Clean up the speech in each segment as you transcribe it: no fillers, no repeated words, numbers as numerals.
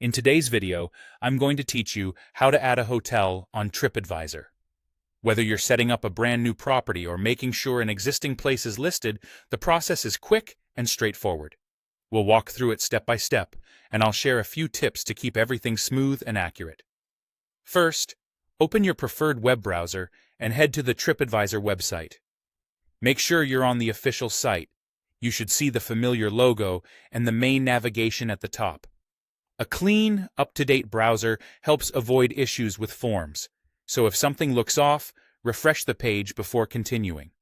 In today's video, I'm going to teach you how to add a hotel on TripAdvisor. Whether you're setting up a brand new property or making sure an existing place is listed, the process is quick and straightforward. We'll walk through it step by step, and I'll share a few tips to keep everything smooth and accurate. First, open your preferred web browser and head to the TripAdvisor website. Make sure you're on the official site. You should see the familiar logo and the main navigation at the top. A clean, up-to-date browser helps avoid issues with forms, so if something looks off, refresh the page before continuing.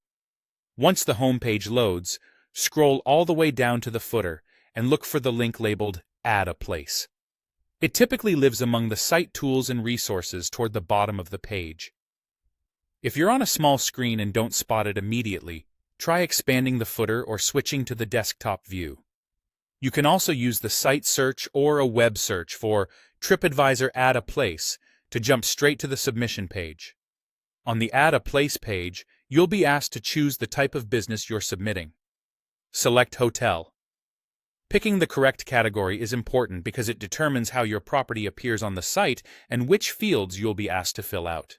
Once the home page loads, scroll all the way down to the footer and look for the link labeled Add a Place. It typically lives among the site tools and resources toward the bottom of the page. If you're on a small screen and don't spot it immediately, try expanding the footer or switching to the desktop view. You can also use the site search or a web search for TripAdvisor Add a Place to jump straight to the submission page. On the Add a Place page, you'll be asked to choose the type of business you're submitting. Select Hotel. Picking the correct category is important because it determines how your property appears on the site and which fields you'll be asked to fill out.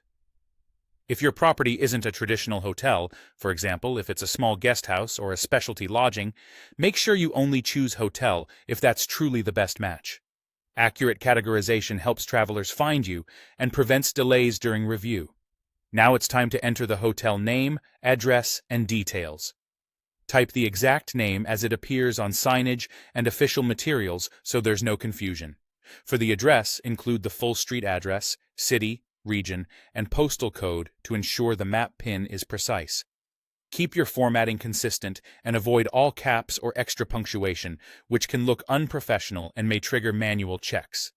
If your property isn't a traditional hotel, for example, if it's a small guest house or a specialty lodging, make sure you only choose hotel if that's truly the best match. Accurate categorization helps travelers find you and prevents delays during review. Now it's time to enter the hotel name, address, and details. Type the exact name as it appears on signage and official materials so there's no confusion. For the address, include the full street address, city, region, and postal code to ensure the map pin is precise. Keep your formatting consistent and avoid all caps or extra punctuation, which can look unprofessional and may trigger manual checks.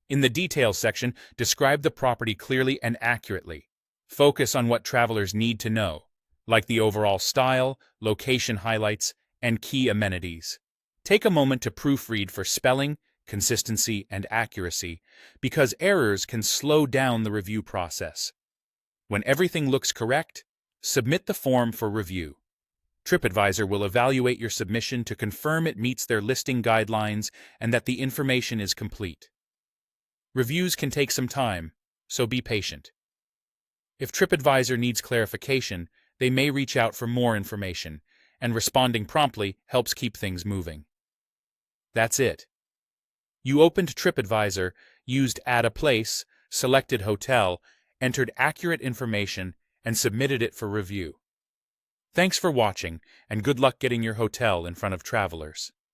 In the details section, describe the property clearly and accurately. Focus on what travelers need to know, like the overall style, location highlights, and key amenities. Take a moment to proofread for spelling, consistency, and accuracy, because errors can slow down the review process. When everything looks correct, submit the form for review. TripAdvisor will evaluate your submission to confirm it meets their listing guidelines and that the information is complete. Reviews can take some time, so be patient. If TripAdvisor needs clarification, they may reach out for more information, and responding promptly helps keep things moving. That's it. You opened TripAdvisor, used Add a Place, selected Hotel, entered accurate information, and submitted it for review. Thanks for watching, and good luck getting your hotel in front of travelers.